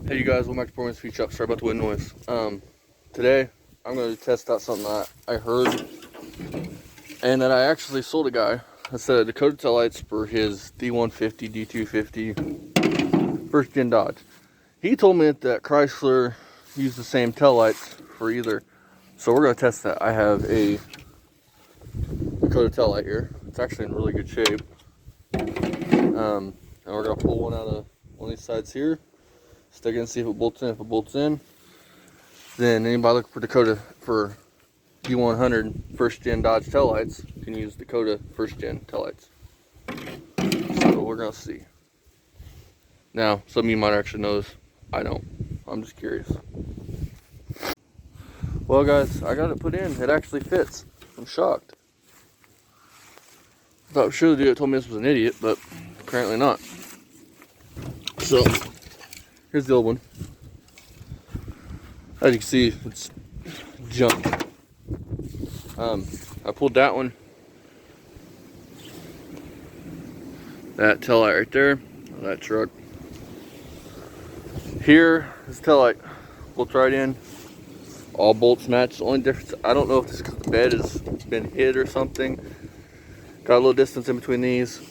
Hey you guys, welcome back to speedshop. Sorry about the wind noise. Today I'm going to test out something that I heard and that I actually sold a guy. I said Dakota tail lights for his D150, D250 first gen Dodge. He told me that Chrysler used the same tail lights for either. So we're going to test that. I have a Dakota tail light here. It's actually in really good shape. And we're going to pull one out of one of these sides here. Stick it and see if it bolts in. If it bolts in, then anybody looking for Dakota for D100 first gen Dodge taillights can use Dakota first gen taillights. So we're gonna see. Now, some of you might actually know this. I don't. I'm just curious. Well, guys, I got it put in. It actually fits. I'm shocked. I thought sure the dude that told me this was an idiot, but apparently not. So here's the old one. As you can see, it's junk. I pulled that one. That tail light right there. That truck. Here is the tail light. Bolts right in. All bolts match. The only difference, I don't know if this bed has been hit or something. Got a little distance in between these.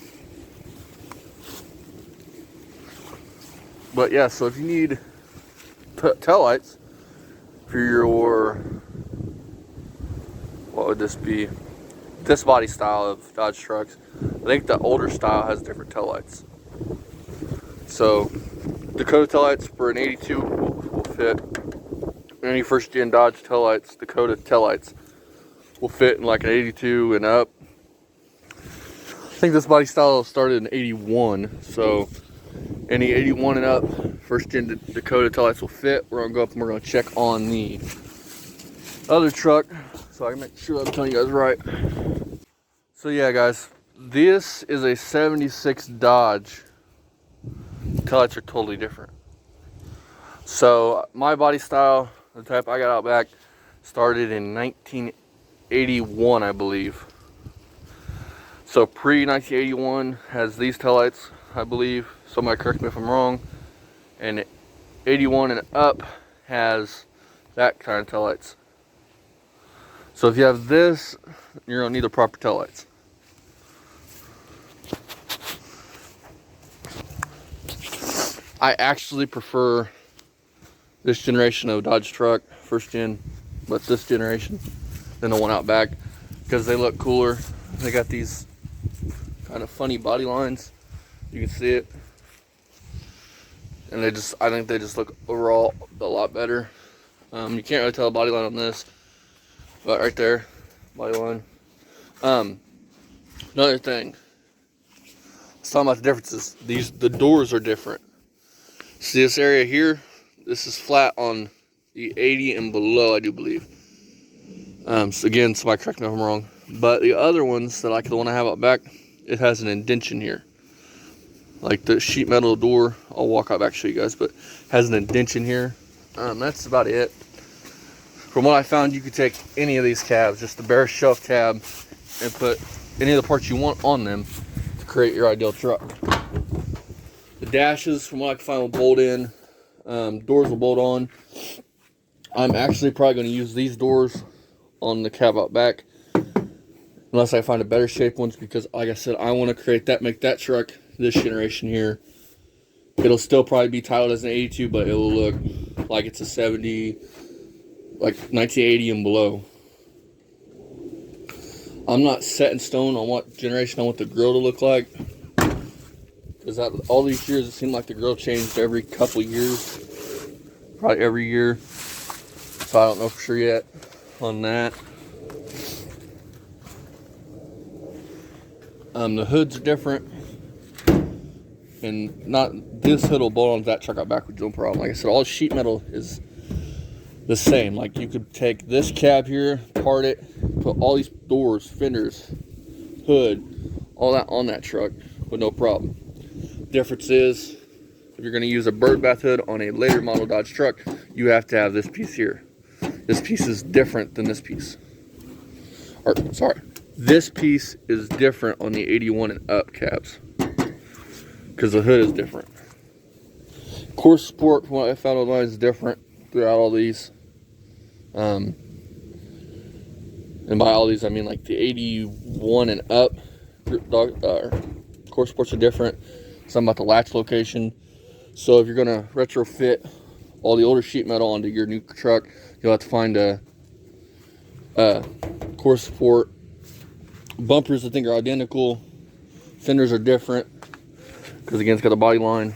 But yeah, so if you need tail lights for your, what would this be? This body style of Dodge trucks. I think the older style has different tail lights. So Dakota tail lights for an 82 will fit. Any first gen Dodge tail lights, Dakota tail lights will fit in like an 82 and up. I think this body style started in 81, so any 81 and up first gen Dakota tail lights will fit. We're gonna go up and we're gonna check on the other truck so I can make sure I'm telling you guys right. So yeah, guys, this is a 76 Dodge. Tail lights are totally different. So my body style, the type I got out back, started in 1981, I believe. So pre-1981 has these taillights, I believe. Somebody correct me if I'm wrong. And 81 and up has that kind of taillights. So if you have this, you're gonna need the proper taillights. I actually prefer this generation of Dodge truck, first gen, but this generation, than the one out back, because they look cooler. They got these kind of funny body lines. You can see it. And I think they just look overall a lot better. You can't really tell a body line on this, but right there, body line. Another thing, let's talk about the differences. The doors are different. See this area here? This is flat on the 80 and below, I do believe. So again, somebody correct me if I'm wrong. But the other ones, that like the one I have out back, it has an indentation here. Like the sheet metal door, I'll walk out back and show you guys, but has an indentation here. That's about it. From what I found, you could take any of these cabs, just the bare shelf cab, and put any of the parts you want on them to create your ideal truck. The dashes, from what I can find, will bolt in. Doors will bolt on. I'm actually probably going to use these doors on the cab out back, unless I find a better shaped ones, because like I said, I want to make that truck this generation here. It'll still probably be titled as an 82, but it will look like it's a 70, like 1980 and below. I'm not set in stone on what generation I want the grill to look like, because all these years it seemed like the grill changed every couple years, probably every year. So I don't know for sure yet on that. The hoods are different, and not this hood will bolt onto that truck out backwards, no problem. Like I said, all sheet metal is the same. Like you could take this cab here, part it, put all these doors, fenders, hood, all that on that truck with no problem. Difference is, if you're going to use a bird bath hood on a later model Dodge truck, you have to have this piece here. This piece is different than this piece. Or sorry, this piece is different on the 81 and up cabs, because the hood is different. Core support, from what I found online, is different throughout all these. And by all these, I mean like the 81 and up. Core supports are different. Something about the latch location. So if you're gonna retrofit all the older sheet metal onto your new truck, you'll have to find a core support. Bumpers, I think, are identical. Fenders are different because again, it's got a body line.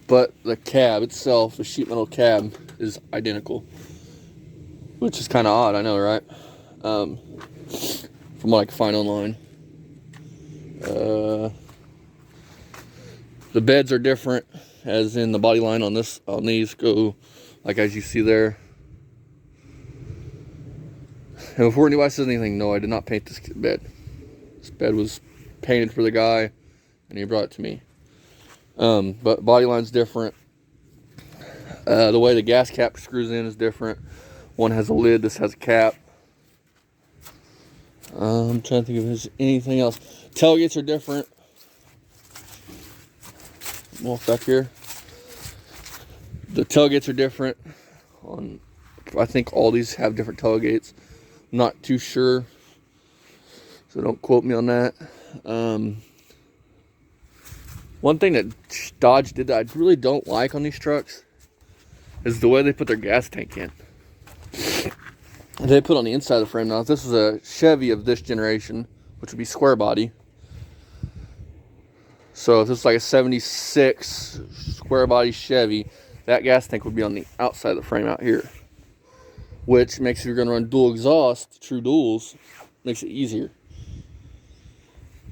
But the cab itself, the sheet metal cab, is identical, which is kind of odd. I know, right? From what I can find online. The beds are different, as in the body line on these go like as you see there. And before anybody says anything, no, I did not paint this bed. This bed was painted for the guy, and he brought it to me. But body line's different. The way the gas cap screws in is different. One has a lid, this has a cap. I'm trying to think if there's anything else. Tailgates are different. Walk back here. The tailgates are different. I think all these have different tailgates. Not too sure, so don't quote me on that. One thing that Dodge did that I really don't like on these trucks is the way they put their gas tank in. They put on the inside of the frame. Now, if this was a Chevy of this generation, which would be square body, so if this is like a 76 square body Chevy, that gas tank would be on the outside of the frame out here, which makes, if you're going to run dual exhaust, true duals, makes it easier.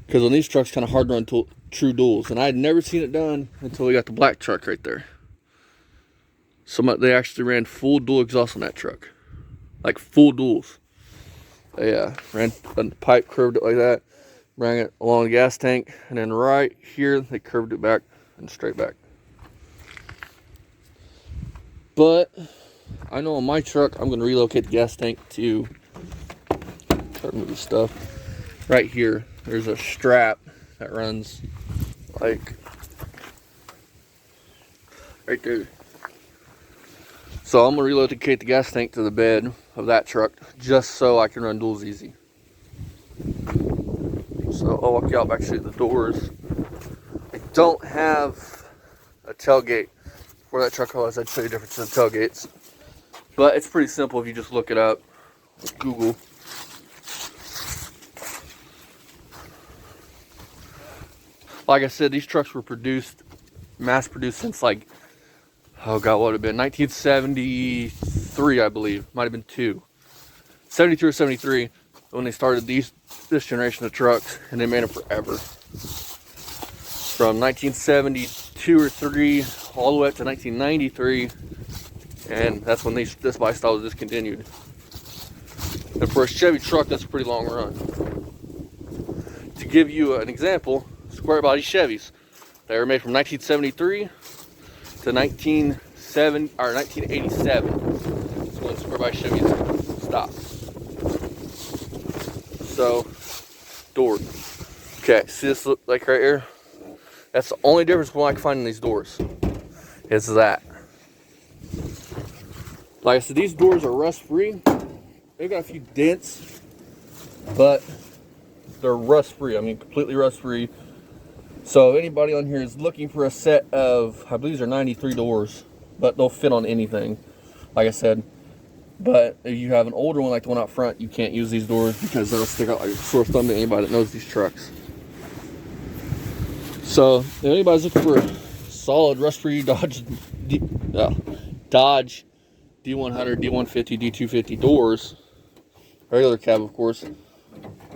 Because on these trucks, kind of hard to run true duals, and I had never seen it done until we got the black truck right there. They actually ran full dual exhaust on that truck, like full duals. They ran a pipe, curved it like that, ran it along the gas tank, and then right here they curved it back and straight back. But I know on my truck, I'm going to relocate the gas tank to, try to move the stuff, right here. There's a strap that runs like right there. So I'm going to relocate the gas tank to the bed of that truck just so I can run duals easy. So I'll walk you out back to the doors. I don't have a tailgate for that truck, otherwise I'd show you the difference in the tailgates. But it's pretty simple if you just look it up with Google. Like I said, these trucks were mass produced since like, oh God, what would it have been? 1973, I believe. Might have been 72 or 73 when they started this generation of trucks, and they made them forever. From 1972 or 3 all the way up to 1993, and that's when this body style was discontinued. And for a Chevy truck, that's a pretty long run. To give you an example, square body Chevys, they were made from 1973 to 1987. That's when square body Chevys stopped. So, doors. Okay, see this look like right here? That's the only difference from what I can find in these doors. Is that. Like I said, these doors are rust free. They've got a few dents, but they're rust free. I mean, completely rust free. So if anybody on here is looking for a set of, I believe these are 93 doors, but they'll fit on anything, like I said. But if you have an older one like the one out front, you can't use these doors because they'll stick out like a sore thumb to anybody that knows these trucks. So if anybody's looking for a solid rust-free Dodge D100, D150, D250 doors, regular cab of course,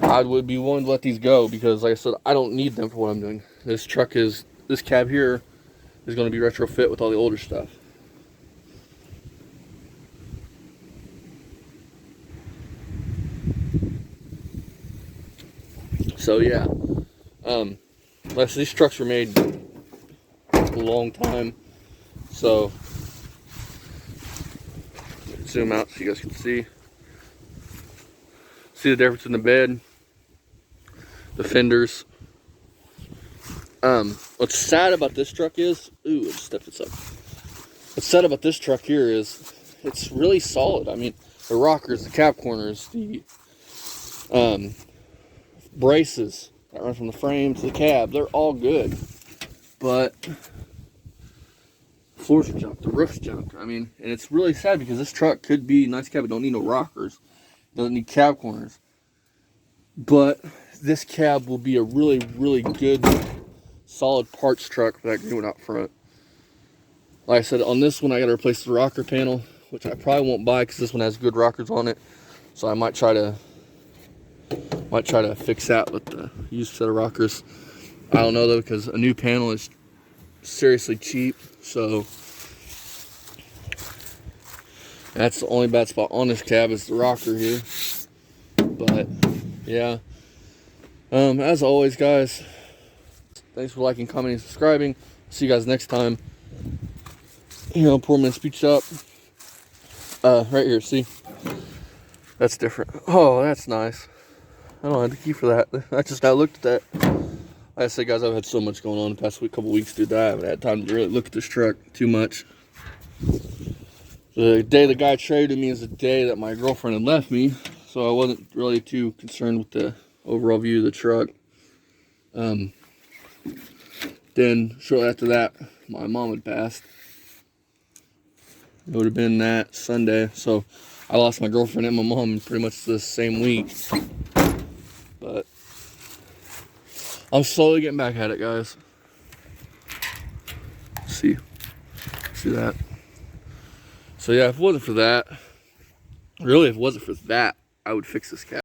I would be willing to let these go because, like I said, I don't need them for what I'm doing. This cab here is going to be retrofit with all the older stuff. So yeah, these trucks were made a long time, so zoom out so you guys can see the difference in the bed, the fenders, What's sad about this truck is, ooh, let's step this up. What's sad about this truck here is it's really solid. I mean, the rockers, the cab corners, the braces that run from the frame to the cab, they're all good. But floors are junk, the roof's junk. I mean, and it's really sad because this truck could be a nice cab. It don't need no rockers, doesn't need cab corners. But this cab will be a really, really good, solid parts truck for that green one out front. Like I said, on this one I got to replace the rocker panel, which I probably won't buy because this one has good rockers on it. So I might try to fix that with the used set of rockers. I don't know though, because a new panel is seriously cheap. So that's the only bad spot on this cab is the rocker here. But yeah, as always, guys, thanks for liking, commenting, subscribing. See you guys next time. Poor man speed shop. Right here, see? That's different. Oh, that's nice. I don't have the key for that. I just now looked at that. Like I said, guys, I've had so much going on the past couple weeks, dude, that I haven't had time to really look at this truck too much. The day the guy traded me is the day that my girlfriend had left me, so I wasn't really too concerned with the overall view of the truck. Then, shortly after that, my mom had passed. It would have been that Sunday, so I lost my girlfriend and my mom pretty much the same week. But I'm slowly getting back at it, guys. See that? So yeah, if it wasn't for that, really, if it wasn't for that, I would fix this cab.